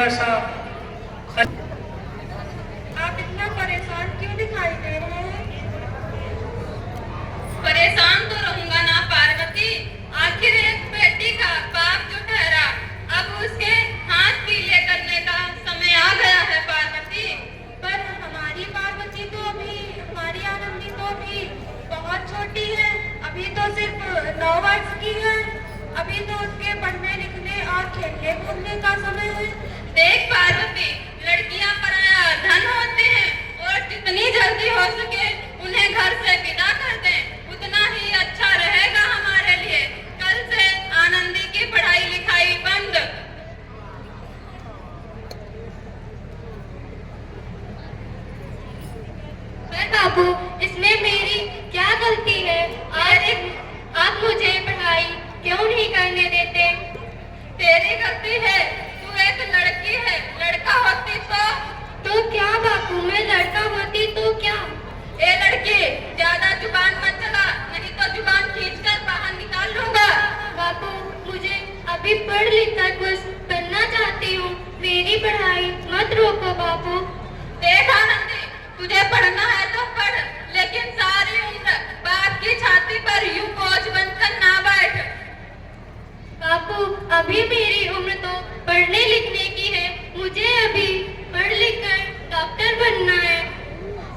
थोड़ा सा। आप इतना परेशान क्यों दिखाई दे रहे हैं? परेशान तो रहूंगा ना पार्वती। आखिर एक बेटी का बाप जो ठहरा, अब उसके हाथ पीले करने का समय आ गया है पार्वती। पर हमारी पार्वती तो अभी, हमारी आनंदी तो अभी बहुत छोटी है। अभी तो सिर्फ 9 वर्ष की है। अभी तो उसके पढ़ने लिखने और खेलने कूदने का समय है। देख पार्वती, लड़कियां पराया धन होते हैं और जितनी जल्दी हो सके उन्हें घर से विदा कर दें, उतना ही अच्छा रहेगा हमारे लिए। कल से आनंदी की पढ़ाई लिखाई बंद। बाबू, इसमें मेरी क्या गलती है? आप मुझे पढ़ाई क्यों नहीं करने देते? तेरी गलती है, तू एक लड़की है। लड़का होती तो क्या बापू, मैं लड़का होती तो क्या? ए लड़की, ज्यादा जुबान मत चला, नहीं तो जुबान खींचकर बाहर निकाल लूंगा। बापू, मुझे अभी पढ़ लिख कर कुछ बनना चाहती हूँ। मेरी पढ़ाई मत रोको बापू। देख आनंदी, तुझे पढ़ना है तो पढ़, लेकिन सारी उम्र बाप की छाती पर यूं बोझ बनकर ना बैठ। बापू, अभी मेरी उम्र तो पढ़ने लिखने की है। मुझे अभी पढ़ लिख कर डॉक्टर बनना है।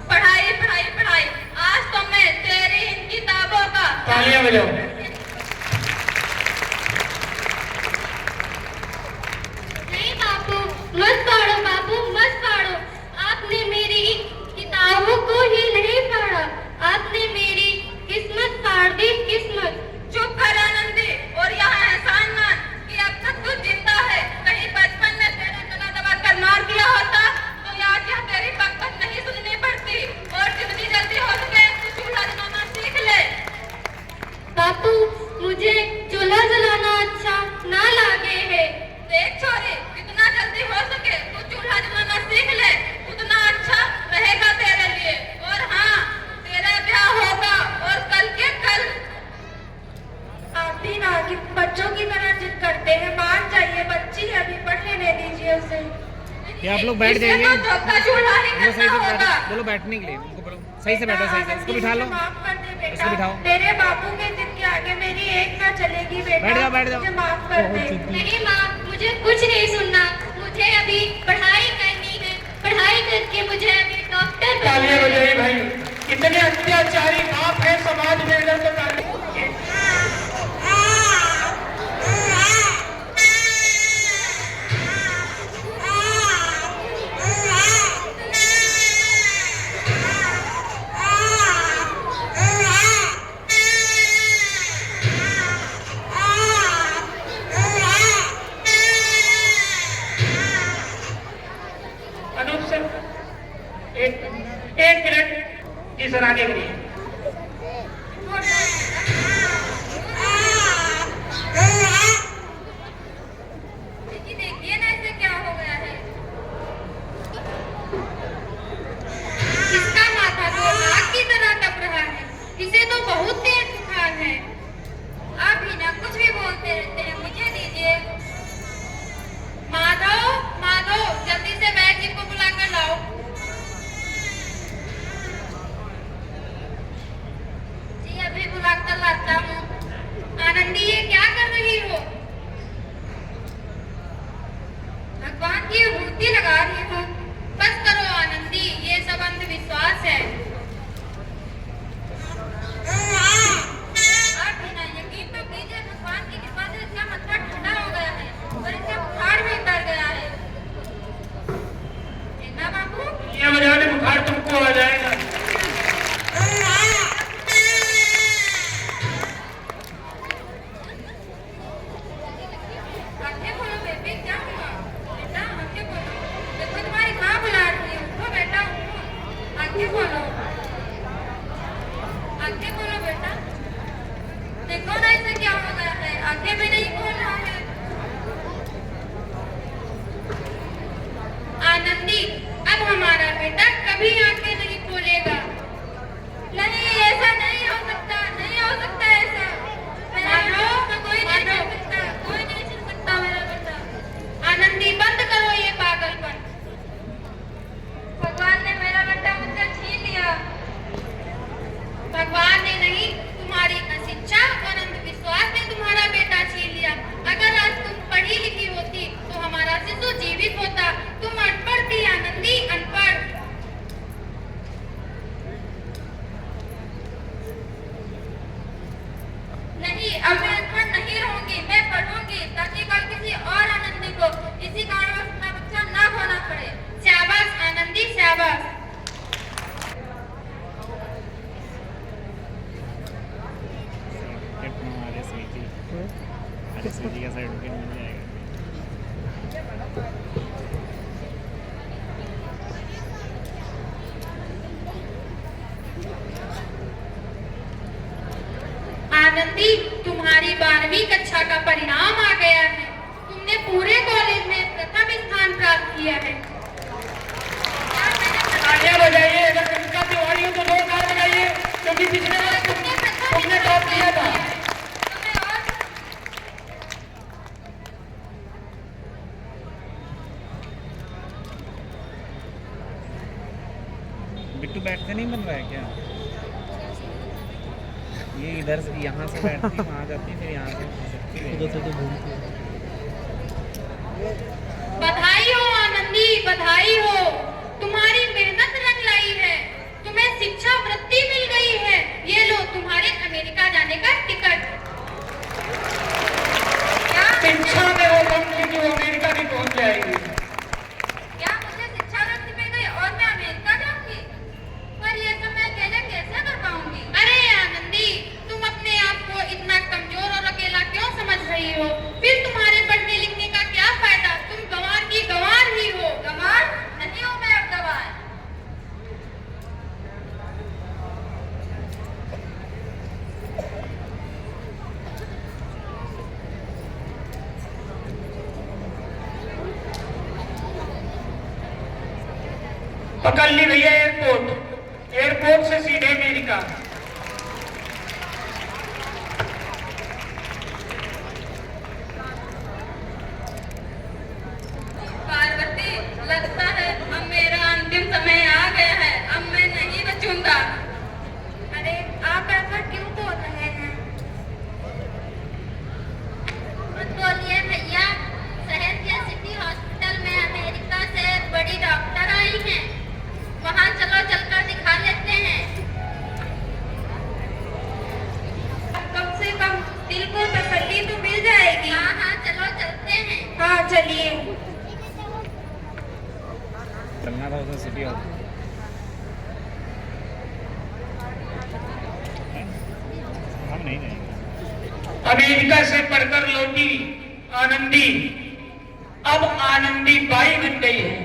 पढ़ाई पढ़ाई पढ़ाई, आज तो मैं तेरी इन किताबों का। तालियां बजाओ। नहीं बापू, मत पढ़ो बापू, मत पढ़ो। आपने मेरी किताबों को ही नहीं पढ़ा, आपने मेरी किस्मत फाड़ दी, किस्मत। चुप कर आनंदी, और यहाँ एहसान मान कि अब तक तू जिंदा है। कहीं बचपन में तेरा गला दबा कर मार दिया होता तो आज यह तेरी बकबक नहीं सुननी पड़ती। और जितनी जल्दी हो सके तू चूल्हा जलाना सीख ले। बापू, मुझे चूल्हा जलाना अच्छा ना लागे है। देख छोरी, जितना जल्दी हो सके तू चूल्हा जलाना सीख ले, उतना अच्छा रहेगा तेरे लिए। और हाँ, तेरा ब्याह होगा और कल के कल। आप भी ना कि बच्चों की तरह जिद करते हैं। मान जाइए, बच्ची है, अभी पढ़ लेने दीजिए उसे। ये आप लोग बैठ इसमें जाइए। तो चौथा चूल्हा ही बोलो सही करना से होगा। बैठो, बोलो बैठने के लिए उनको बोलो सही से बैठो, सही से इसको बिठा लो। माफ कर दे बेटा, इसको बिठाओ। तेरे बापू के जिद के आगे मेरी एक ना चलेगी बेटा। बैठ जाओ, बैठ जाओ। मुझे माफ कर दे। नहीं माँ, मुझे कुछ नहीं सुनना। मुझे अभी पढ़ाई करनी है। पढ़ाई करके मुझे अभी डॉक्टर तालियां बजाइए भाई। इतने अत्याचारी बाप है समाज में, इधर तो तालियां। अनूप सर, एक मिनट जी सर, आगे करिए। देखिए देखिए ना, इसे क्या हो गया है। इसका माथा तो आग की तरह तप रहा है। इसे तो बहुत तेज बुखार है। आप ही ना कुछ भी बोलते रहते हैं, मुझे दीजिए। माधव, माधव, जल्दी से बैग जी को बुला कर लाओ। जी अभी बुला कर लाता किसी कारणवश अपना बच्चा ना खोना पड़े। शाबाश आनंदी शाबाश। RSVG का सर्टिफिकेट मिल जाएगा। आनंदी, तुम्हारी 12वीं कक्षा का परिणाम आ गया है। तुमने पूरे कॉलेज में प्रथम स्थान प्राप्त किया है। तालियां बजाइए। अगर कविता तिवारी हो तो 2 ताल बजाइए, क्योंकि पिछले वर्ष तुमने टॉप किया था। बिट्टू बैठते नहीं बन रहा है क्या? ये इधर से यहाँ से बैठती है, वहाँ जाती है, फिर यहाँ से बधाई हो आनंदी, बधाई हो। तुम्हारी मेहनत रंग लाई है। तुम्हें शिक्षा वृत्ति मिल गई है। ये लो तुम्हारे अमेरिका जाने का टिकट। क्या शिक्षा में वो कम थी जो अमेरिका भी पहुंच जाएगी। क्या मुझे शिक्षा वृत्ति मिल गई और मैं अमेरिका जाऊंगी? पर ये सब मैं अकेले कैसे कर पाऊंगी? अरे आनंदी, तुम अपने आप को इतना कमजोर और अकेला क्यों समझ रही हो? फिर तुम्हारे पढ़ने लिखने का क्या फायदा? तुम गंवार की गंवार ही हो। गंवार नहीं हूं मैं अब गंवार। पकड़ ली भैया एयरपोर्ट। एयरपोर्ट से सीधे अमेरिका। पार्वती, लगता है अब मेरा अंतिम समय आ गया है। अब मैं नहीं बचूंगा। अरे आप ऐसा क्यों बोल रहे हैं? मत बोलिए भैया, शहर के सिटी हॉस्पिटल में अमेरिका से बड़ी डॉक्टर आई हैं। वहाँ चलो, चलकर दिखा लेते हैं। कम से कम दिल को तसल्ली तो मिल जाएगी। हाँ हाँ, चलो चलते हैं। हाँ चलिए। चलना था उधर सिटी हॉल। हम नहीं जाएंगे। अमेरिका से पढ़कर लौटी आनंदी अब आनंदी बाई बन गई है,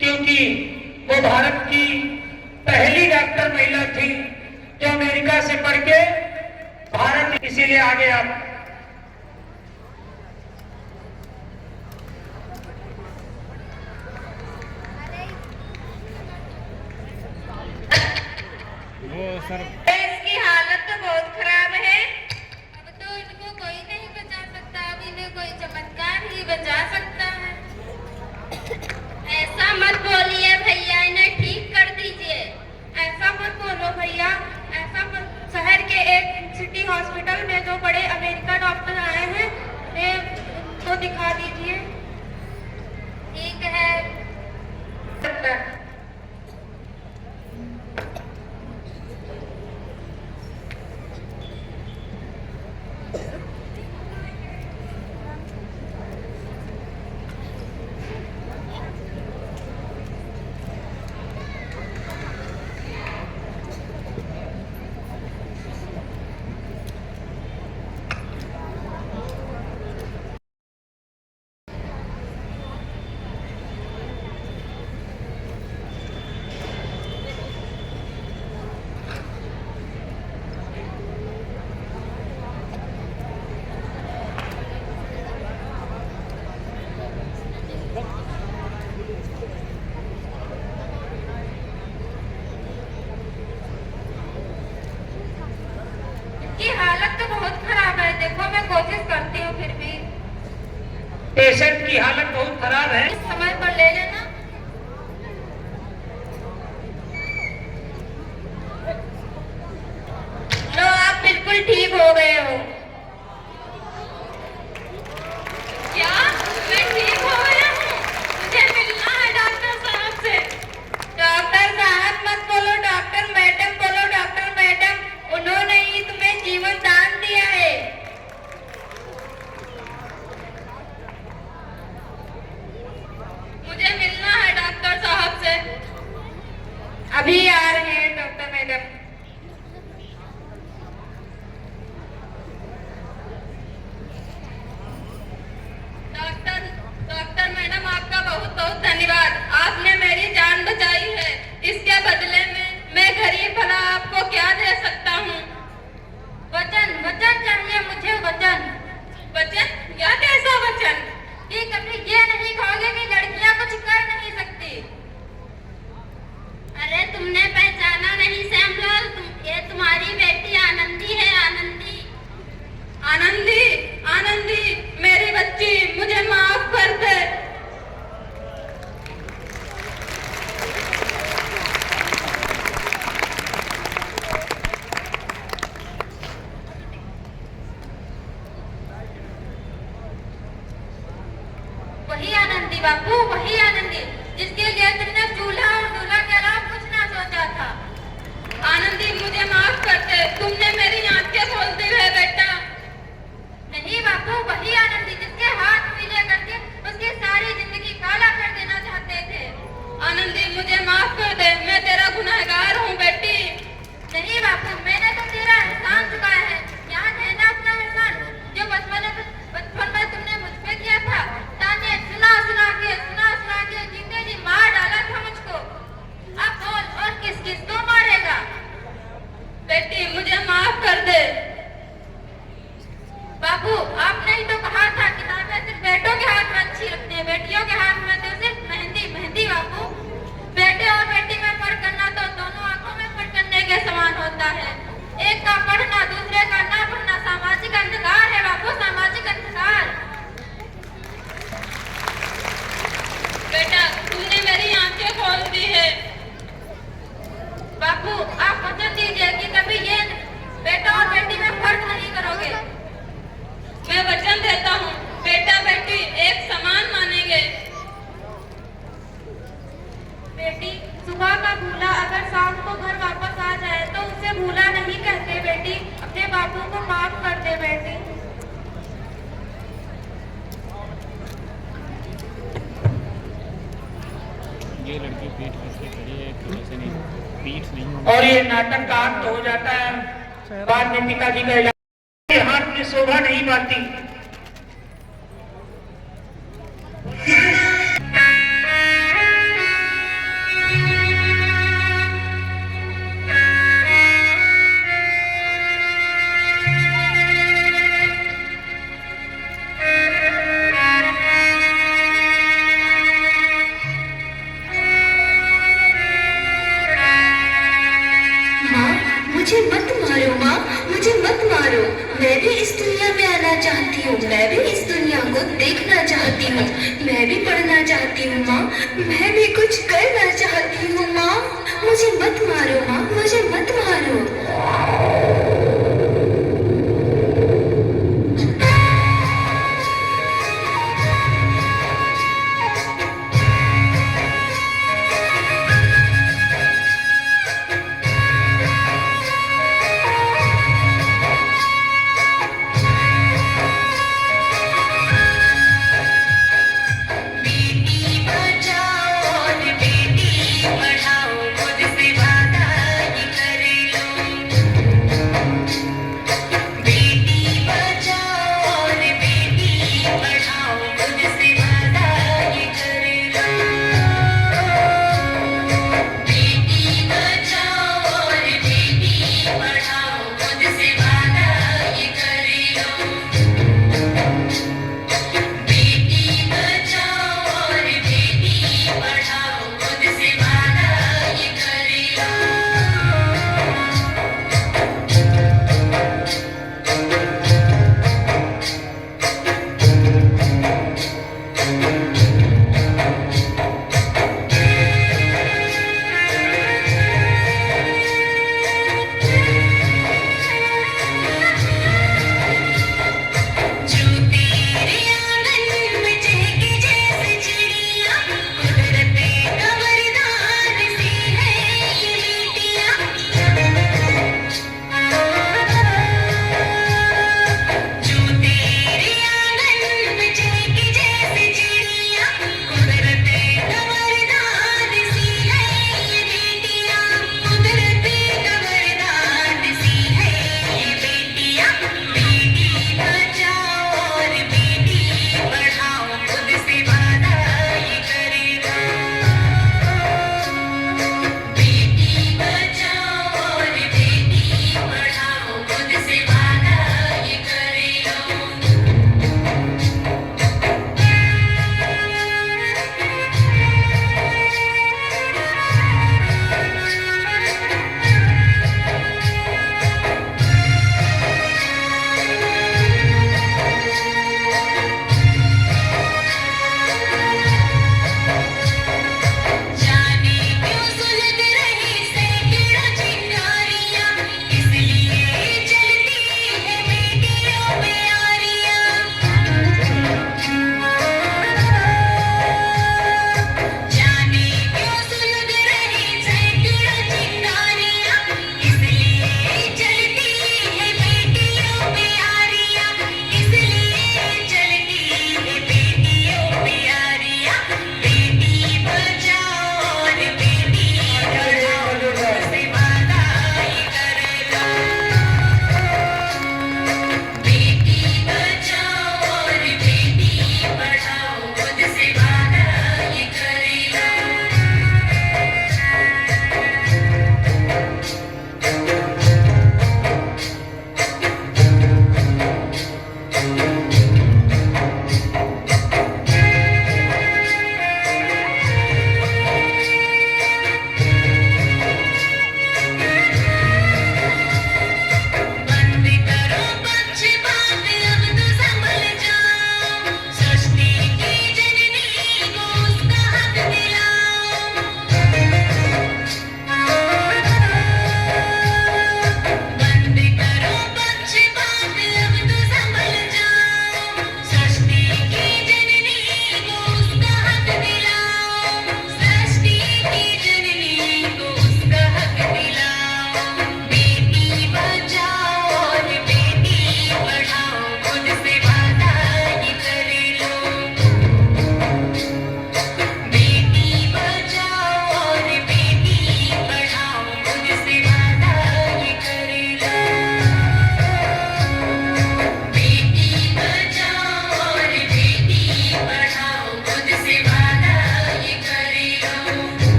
क्योंकि वो भारत की पहली डॉक्टर महिला थी जो अमेरिका से पढ़ के भारत, इसीलिए आगे आप वो सर इसकी हालत तो बहुत खराब है। अब तो इनको कोई नहीं बचा सकता। अब इन्हें कोई चमत्कार ही बचा सकता है। ऐसा मत बोलिए भैया, इन्हें ठीक कर दीजिए। ऐसा मत बोलो भैया, ऐसा मत। शहर के एक सिटी हॉस्पिटल में जो बड़े अमेरिका डॉक्टर आए हैं, तो दिखा दीजिए। ठीक है। की हालत तो बहुत खराब है। देखो मैं कोशिश करती हूँ फिर भी। पेशेंट की हालत बहुत खराब है। इस समय पर ले लेना। लो आप बिल्कुल ठीक हो गए हो। क्या मैं ठीक हो गया हूँ? मुझे मिलना है डॉक्टर साहब से। डॉक्टर साहब मत बोलो, डॉक्टर मैडम बोलो। डॉक्टर मैडम, उन्होंने ही तुम्हें जीवन दान दिया है। बापू, वही आनंदी जिसके लिए तुमने चूल्हा और दूल्हा के अलावा कुछ ना सोचा था। आनंदी मुझे माफ कर दे, तुमने मेरी आंखें खोल दी है बेटा। नहीं बापू, वही आनंदी जिसके हाथ पीले करके उसकी सारी जिंदगी काला कर देना चाहते थे। आनंदी मुझे माफ कर दे, मैं तेरा गुनहगार हूँ बेटी। नहीं बापू, मैंने तो तेरा एहसान चुकाया है। याद है ना अपना एहसान जो बचपन में तुमने मुझ पे किया था? ताने सुना के जीते जी मार डाला था मुझको। अब बोल, और किस किस को मारेगा? बेटी मुझे माफ कर दे। बापू, आपने ही तो कहा था किताबें सिर्फ बेटों के हाथ में अच्छी लगती है, बेटियों के हाथ में तो सिर्फ मेहंदी मेहंदी। बापू, बेटे और बेटी में फर्क करना तो दोनों आंखों में फर्क करने के समान होता है। एक का पढ़ना, दूसरे का ना पढ़ना सामाजिक अंधकार है बापू, सामाजिक अंधकार। बेटा तूने मेरी आंखें खोल दी है। बापू, आप वचन दीजिए कि कभी ये बेटा और बेटी में फर्क नहीं करोगे। मैं वचन देता हूँ, बेटा बेटी एक समान मानेंगे। बेटी, सुबह का भूला अगर शाम को घर वापस आ जाए तो उसे भूला नहीं कहते। बेटी, अपने बापू को माफ कर दे बेटी। ये लड़की पीठ खींच के खड़ी है, ऐसे नहीं, पीठ नहीं। और ये नाटक का अंत हो जाता है। बाद में पिताजी का हाथ में शोभा नहीं पाती। मुझे मत मारो माँ, मुझे मत मारो। मैं भी इस दुनिया में आना चाहती हूँ, मैं भी इस दुनिया को देखना चाहती हूँ, मैं भी पढ़ना चाहती हूँ माँ, मैं भी कुछ करना चाहती हूँ माँ। मुझे मत मारो माँ, मुझे मत मारो।